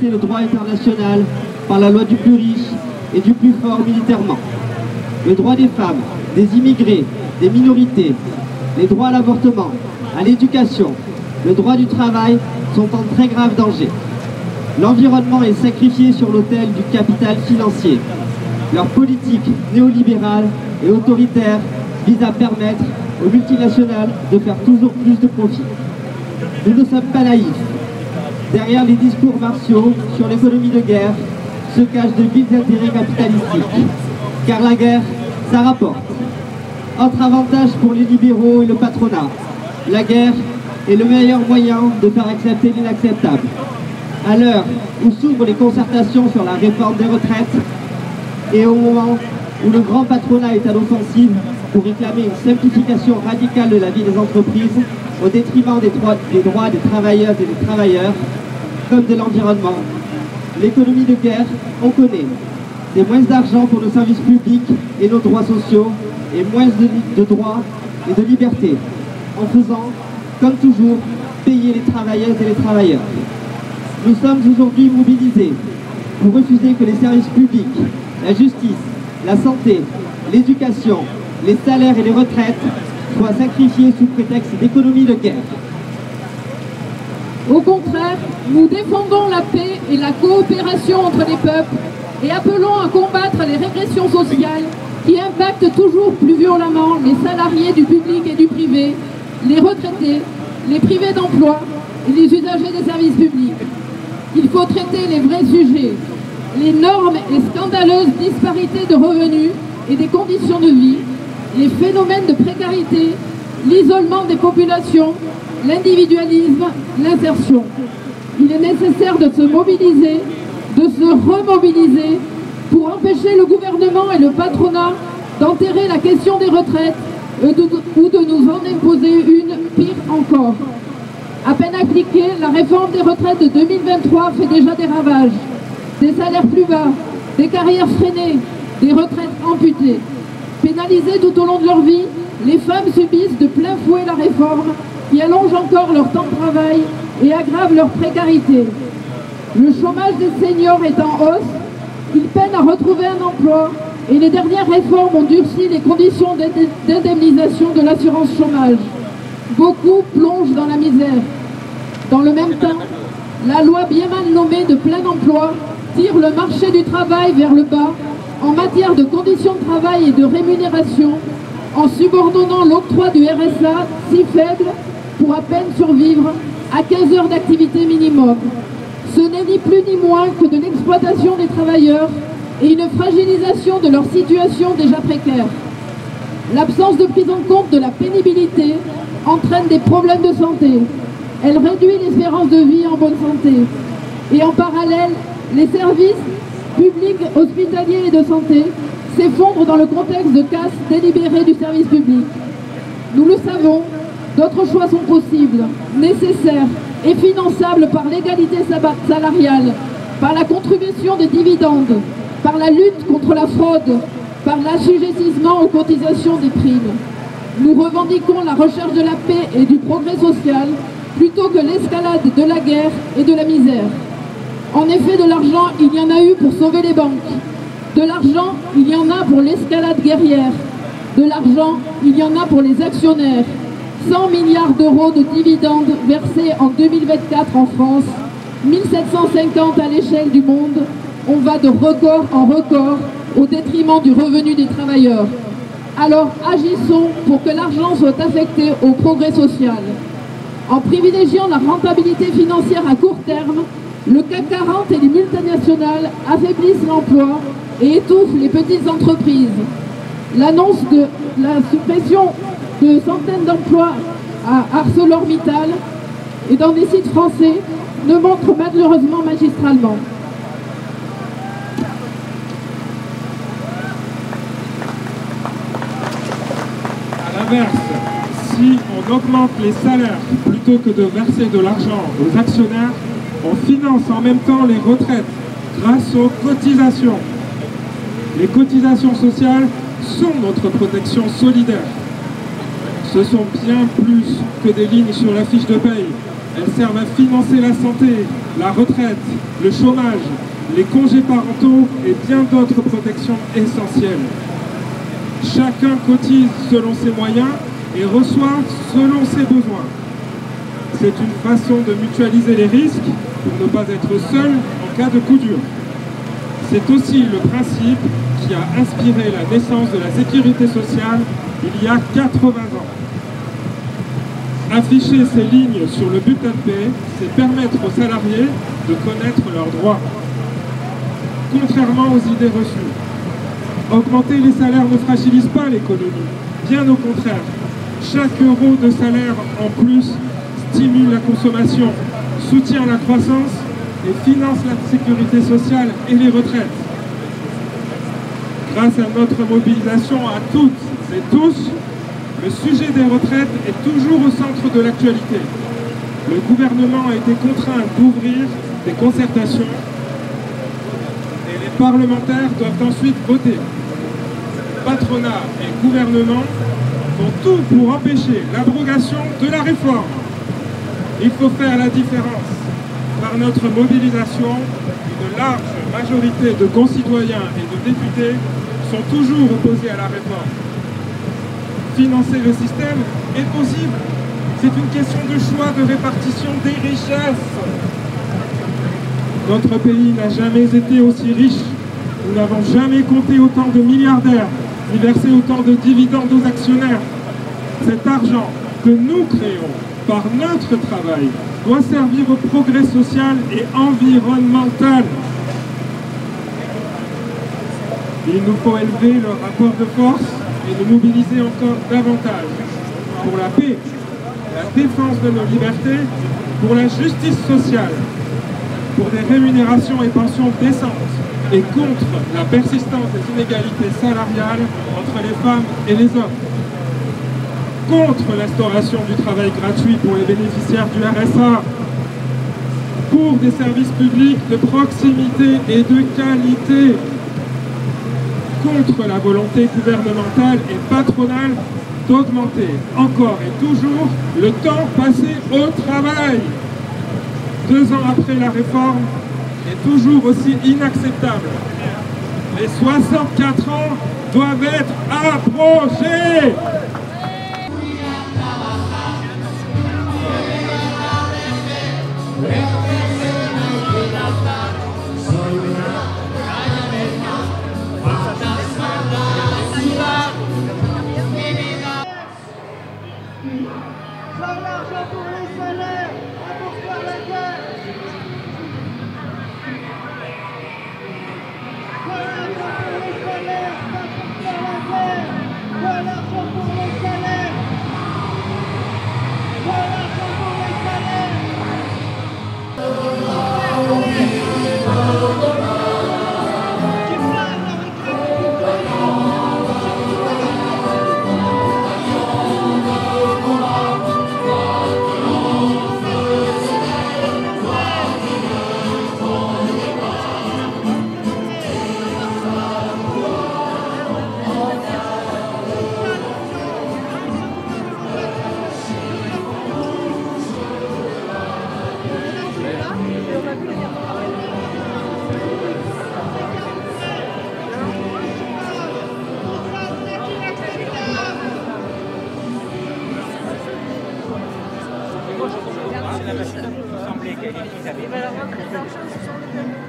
C'est le droit international par la loi du plus riche et du plus fort militairement. Le droit des femmes, des immigrés, des minorités, les droits à l'avortement, à l'éducation, le droit du travail sont en très grave danger. L'environnement est sacrifié sur l'autel du capital financier. Leur politique néolibérale et autoritaire vise à permettre aux multinationales de faire toujours plus de profit. Nous ne sommes pas naïfs. Derrière les discours martiaux sur l'économie de guerre se cachent de vils intérêts capitalistiques. Car la guerre, ça rapporte. Autre avantage pour les libéraux et le patronat. La guerre est le meilleur moyen de faire accepter l'inacceptable. À l'heure où s'ouvrent les concertations sur la réforme des retraites et au moment où le grand patronat est à l'offensive pour réclamer une simplification radicale de la vie des entreprises au détriment des droits des travailleuses et des travailleurs, comme de l'environnement. L'économie de guerre, on connaît. C'est moins d'argent pour nos services publics et nos droits sociaux, et moins de droits et de liberté, en faisant, comme toujours, payer les travailleuses et les travailleurs. Nous sommes aujourd'hui mobilisés pour refuser que les services publics, la justice, la santé, l'éducation, les salaires et les retraites soient sacrifiés sous prétexte d'économie de guerre. Au contraire, nous défendons la paix et la coopération entre les peuples et appelons à combattre les régressions sociales qui impactent toujours plus violemment les salariés du public et du privé, les retraités, les privés d'emploi et les usagers des services publics. Il faut traiter les vrais sujets, l'énorme et scandaleuse disparité de revenus et des conditions de vie, les phénomènes de précarité, l'isolement des populations, l'individualisme, l'insertion. Il est nécessaire de se mobiliser, de se remobiliser pour empêcher le gouvernement et le patronat d'enterrer la question des retraites ou de nous en imposer une pire encore. À peine appliquée, la réforme des retraites de 2023 fait déjà des ravages. Des salaires plus bas, des carrières freinées, des retraites amputées. Pénalisées tout au long de leur vie, les femmes subissent de plein fouet la réforme qui allonge encore leur temps de travail et aggrave leur précarité. Le chômage des seniors est en hausse, ils peinent à retrouver un emploi et les dernières réformes ont durci les conditions d'indemnisation de l'assurance chômage. Beaucoup plongent dans la misère. Dans le même temps, la loi bien mal nommée de plein emploi tire le marché du travail vers le bas en matière de conditions de travail et de rémunération, en subordonnant l'octroi du RSA si faible pour à peine survivre à 15 heures d'activité minimum. Ce n'est ni plus ni moins que de l'exploitation des travailleurs et une fragilisation de leur situation déjà précaire. L'absence de prise en compte de la pénibilité entraîne des problèmes de santé. Elle réduit l'espérance de vie en bonne santé. Et en parallèle, les services publics, hospitaliers et de santé s'effondrent dans le contexte de casse délibérée du service public. Nous le savons, d'autres choix sont possibles, nécessaires et finançables par l'égalité salariale, par la contribution des dividendes, par la lutte contre la fraude, par l'assujettissement aux cotisations des primes. Nous revendiquons la recherche de la paix et du progrès social plutôt que l'escalade de la guerre et de la misère. En effet, de l'argent, il y en a eu pour sauver les banques. De l'argent, il y en a pour l'escalade guerrière. De l'argent, il y en a pour les actionnaires. 100 milliards d'euros de dividendes versés en 2024 en France, 1750 à l'échelle du monde. On va de record en record au détriment du revenu des travailleurs. Alors agissons pour que l'argent soit affecté au progrès social. En privilégiant la rentabilité financière à court terme, le CAC 40 et les multinationales affaiblissent l'emploi et étouffent les petites entreprises. L'annonce de la suppression de centaines d'emplois à ArcelorMittal et dans des sites français ne montre malheureusement magistralement. À l'inverse, si on augmente les salaires plutôt que de verser de l'argent aux actionnaires, on finance en même temps les retraites grâce aux cotisations. Les cotisations sociales sont notre protection solidaire. Ce sont bien plus que des lignes sur la fiche de paye. Elles servent à financer la santé, la retraite, le chômage, les congés parentaux et bien d'autres protections essentielles. Chacun cotise selon ses moyens et reçoit selon ses besoins. C'est une façon de mutualiser les risques pour ne pas être seul en cas de coup dur. C'est aussi le principe qui a inspiré la naissance de la sécurité sociale il y a 80 ans. Afficher ces lignes sur le bulletin de paie, c'est permettre aux salariés de connaître leurs droits. Contrairement aux idées reçues, augmenter les salaires ne fragilise pas l'économie, bien au contraire. Chaque euro de salaire en plus stimule la consommation, soutient la croissance et finance la sécurité sociale et les retraites. Grâce à notre mobilisation à toutes et tous, le sujet des retraites est toujours au centre de l'actualité. Le gouvernement a été contraint d'ouvrir des concertations et les parlementaires doivent ensuite voter. Patronat et gouvernement font tout pour empêcher l'abrogation de la réforme. Il faut faire la différence. Par notre mobilisation, une large majorité de concitoyens et de députés sont toujours opposés à la réforme. Financer le système est possible. C'est une question de choix de répartition des richesses. Notre pays n'a jamais été aussi riche. Nous n'avons jamais compté autant de milliardaires, ni versé autant de dividendes aux actionnaires. Cet argent que nous créons par notre travail doit servir au progrès social et environnemental. Il nous faut élever le rapport de force et nous mobiliser encore davantage pour la paix, la défense de nos libertés, pour la justice sociale, pour des rémunérations et pensions décentes et contre la persistance des inégalités salariales entre les femmes et les hommes, contre l'instauration du travail gratuit pour les bénéficiaires du RSA, pour des services publics de proximité et de qualité, contre la volonté gouvernementale et patronale d'augmenter encore et toujours le temps passé au travail. 2 ans après la réforme, est toujours aussi inacceptable. Les 64 ans doivent être approchés.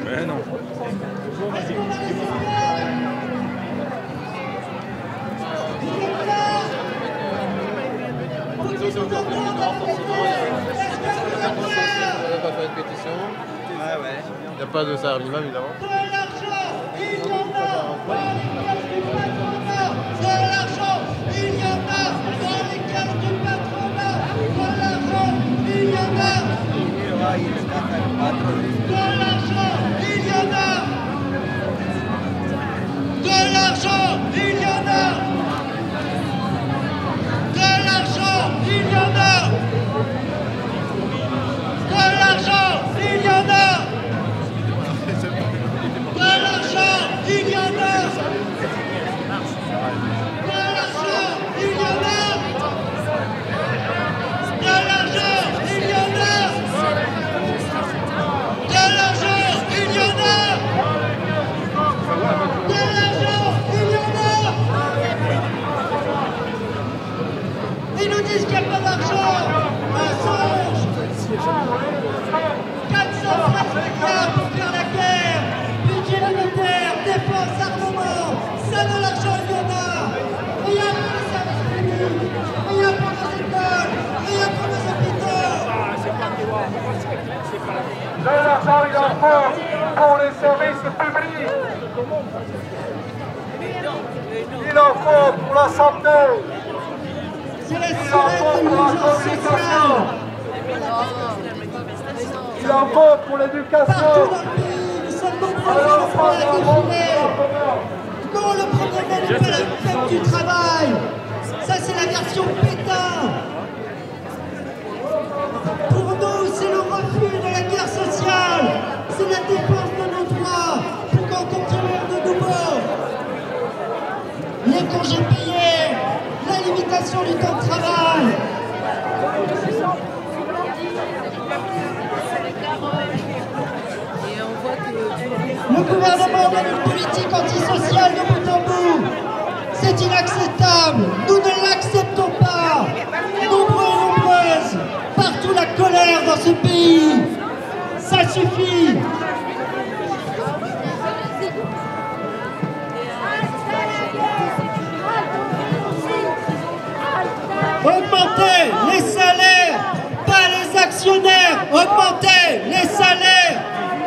Mais non. Il n'y a pas de salaire minimum, évidemment. De l'argent, il y en a dans les caisses du patronat. De l'argent, il y en a. De l'argent, il y en a. De l'argent, il y en a. De l'argent, il y en a. De l'argent, il y en a. De l'argent, il en faut pour les services publics. Il en faut pour la santé. Il en faut pour la communication. Il en faut pour l'éducation. Nous sommes nombreux à la défilé. Non, le problème n'est pas la fête du travail. Ça, c'est la version Pétain. Pour nous, c'est le refus de la guerre sociale. C'est la défense de nos droits pour qu'en conquérir de nouveau. Les congés payés, la limitation du temps de travail. Le gouvernement mène une politique antisociale de bout en bout. C'est inacceptable. Nous ne l'acceptons pas. Nombreux et nombreuses, partout la colère dans ce pays. Ça suffit. Augmentez les salaires, pas les actionnaires. Augmentez les salaires,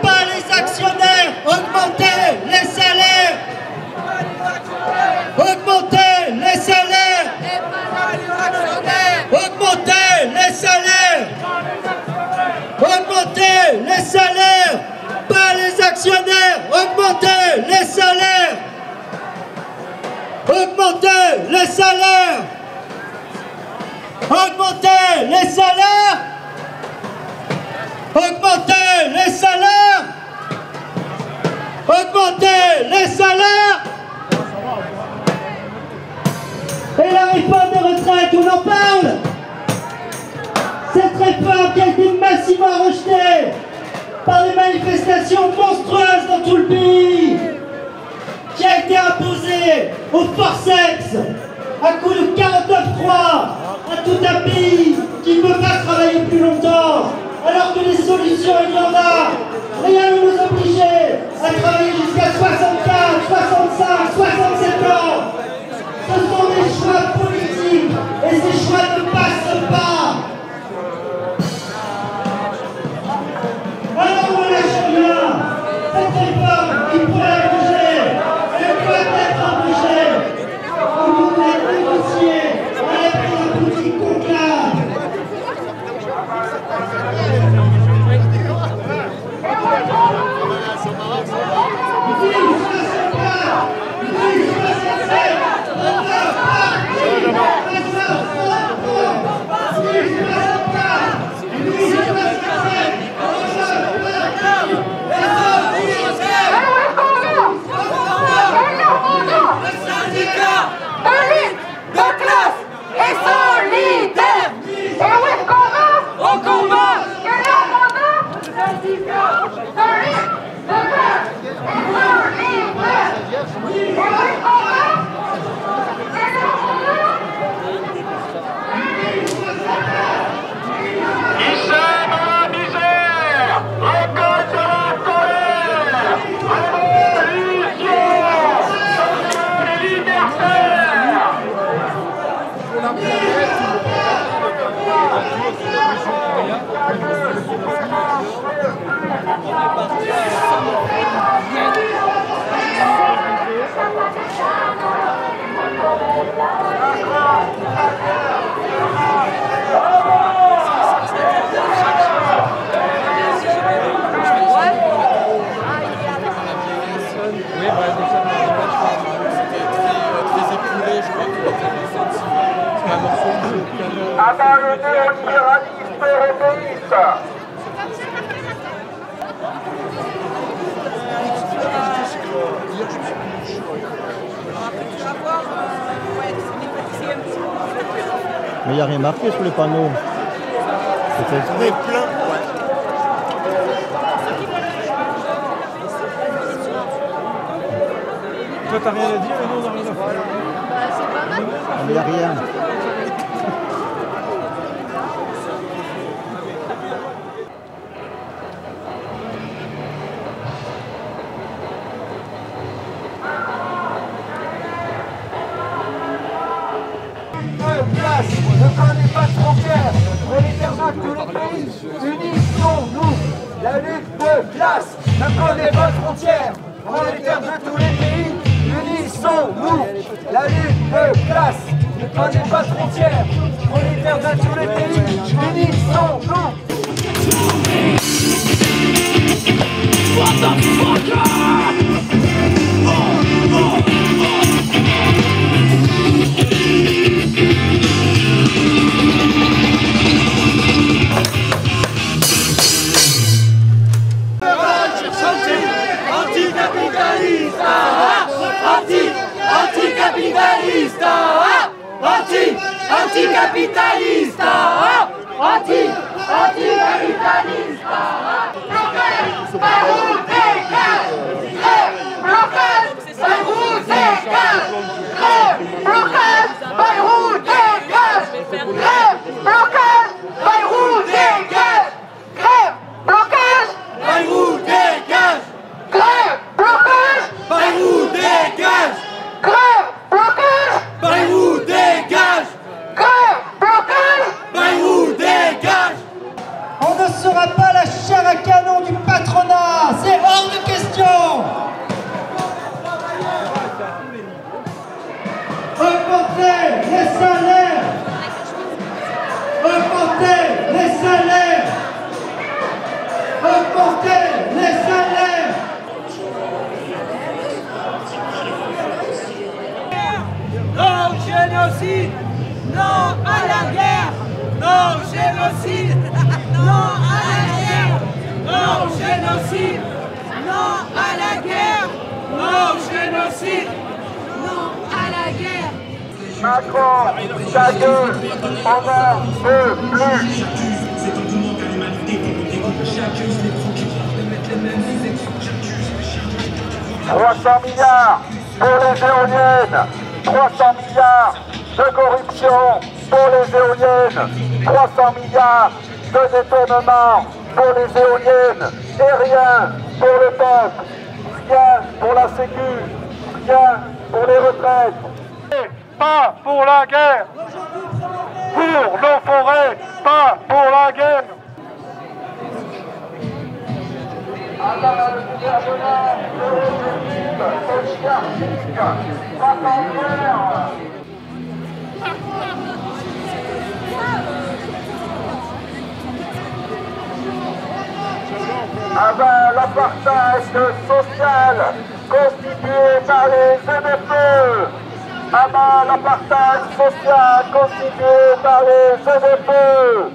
pas les actionnaires. Augmentez les salaires. Augmentez les salaires. Augmentez les salaires. Augmentez les salaires, pas les actionnaires. Augmentez les salaires. Augmentez les salaires. Augmentez les salaires. Augmentez les salaires. Augmentez les salaires. Et la réforme des retraites, on en parle. Cette réforme qui a été massivement rejetée par des manifestations monstrueuses dans tout le pays, qui a été imposée au forceps à coup de 49.3 à tout un pays qui ne veut pas travailler plus longtemps, alors que les solutions, il y en a. Rien ne nous obligeait à travailler jusqu'à 64, 65, 67 ans. Ce sont des choix politiques et ces choix ne passent pas. Alors on ne lâche rien. Cette réforme qui pourrait bouger, elle doit être bougée. On voudrait négocier à la prise de politique conclave. Abat le néolibéralisme européiste. Mais il n'y a rien marqué sur les panneaux. C'est exprès. Plein. Toi, t'as rien à dire et nous, on n'a rien à faire. Il n'y a rien. Ne connaît pas de frontières. On est tous les pays unis. La lutte de classe ne connaît pas de frontières. Prolétaires de tous les pays, unissons-nous. La lutte de classe ne connaît pas de frontières. Prolétaires de tous les pays, unissons-nous. Anticapitalista, anticapitalista, anticapitalista. Blocage, Beyrouth dégage. Blocage, Beyrouth dégage. Blocage, Beyrouth dégage. Blocage, Beyrouth dégage. Blocage, Beyrouth dégage. Blocage, Beyrouth dégage. Grève, blocage, Beyrouth dégage. Grève, blocage, Beyrouth dégage. On ne sera pas la chair à canon du patronat, c'est hors de question. Augmentez les salaires. Augmentez les salaires. Augmentez les salaires. Non au génocide, non à la guerre, non au génocide, non à la guerre, non au génocide, non à la guerre, non au génocide, non à la guerre. Macron, ta gueule, on n'en peut plus. 300 milliards pour les éoliennes, 300 milliards de corruption pour les éoliennes, 300 milliards de détournement pour les éoliennes, et rien pour le peuple, rien pour la sécu, rien pour les retraites. Pas pour la guerre, pour nos forêts, pas pour la guerre. Le gouvernement oligarchique va en guerre. L'apartheid social constitué par les ZFE. L'apartheid social constitué par les ZFE.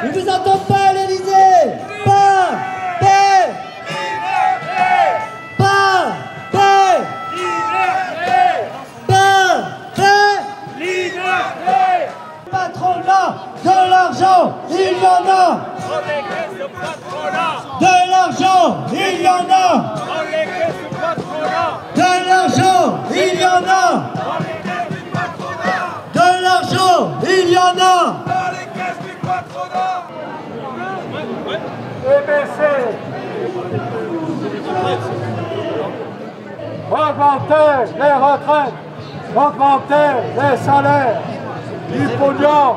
On ne vous entend pas à l'Élysée. Pas paix. Pas paix. Pas paix. Patronat, de l'argent, il y en a. De l'argent, il y en a. De l'argent, il y en a. De l'argent, il y en a. Augmenter les retraites, augmenter les salaires, du pognon.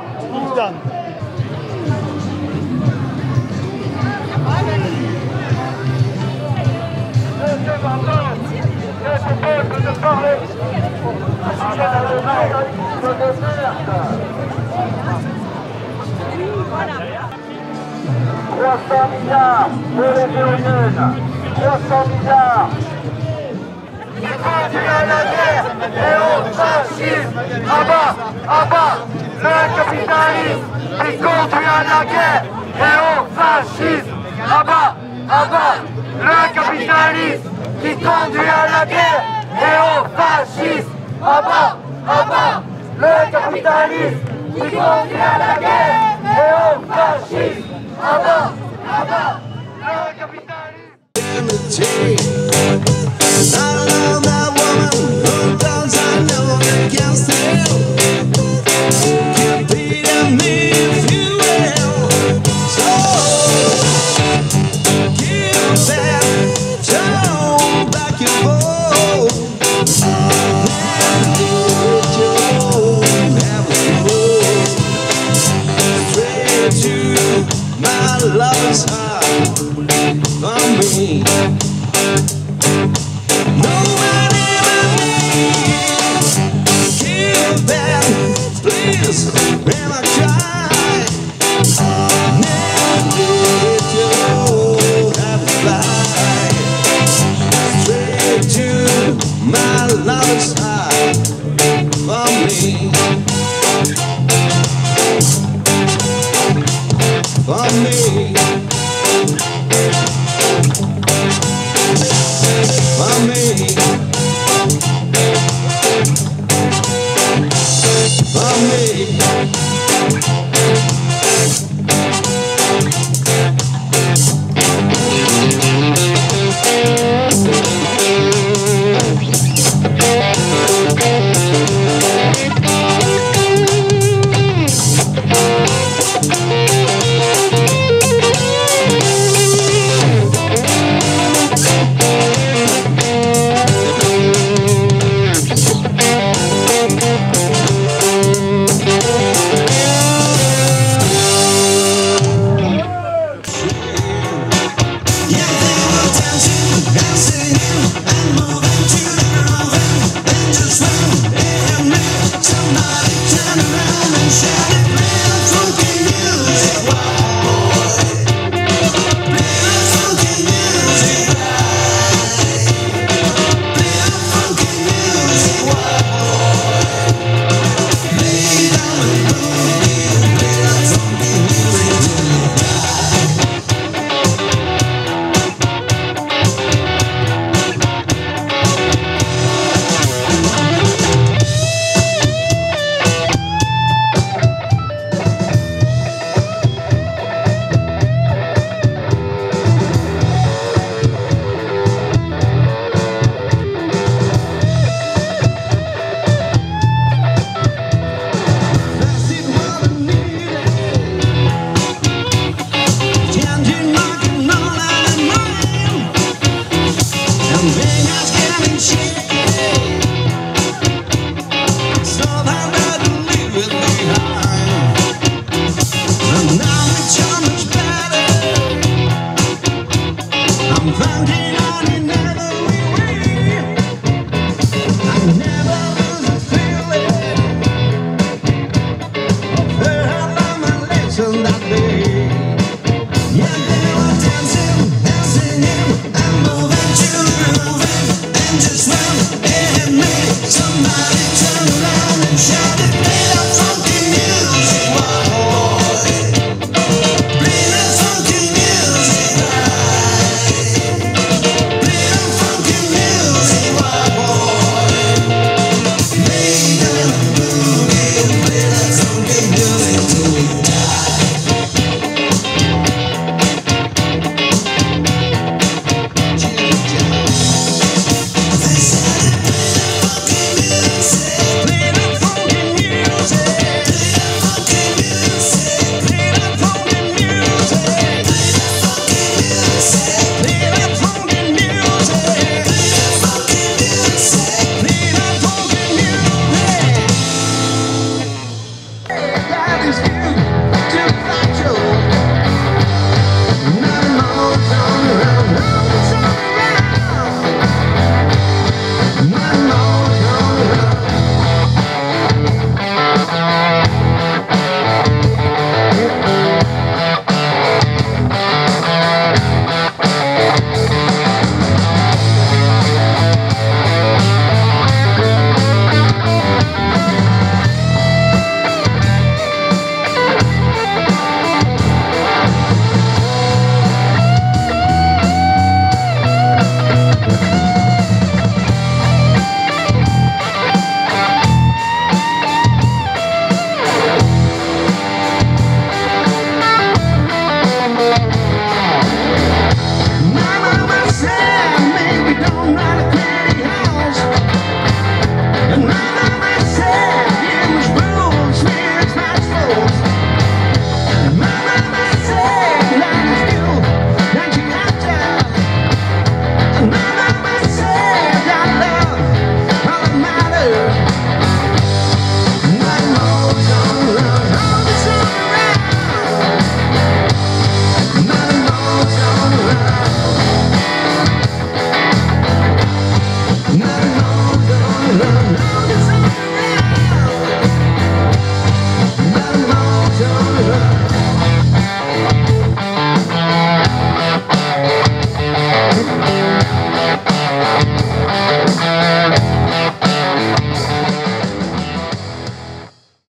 Laissez de parler. 300 milliards pour les éoliennes, 300 milliards. Qui conduit à la guerre et au fascisme. À bas, le capitalisme qui conduit à la guerre et au fascisme. À bas, le capitalisme qui conduit à la guerre et au fascisme. À bas, le capitalisme qui conduit à la guerre et au fascisme. À bas, le capitalisme. Back and forth. République.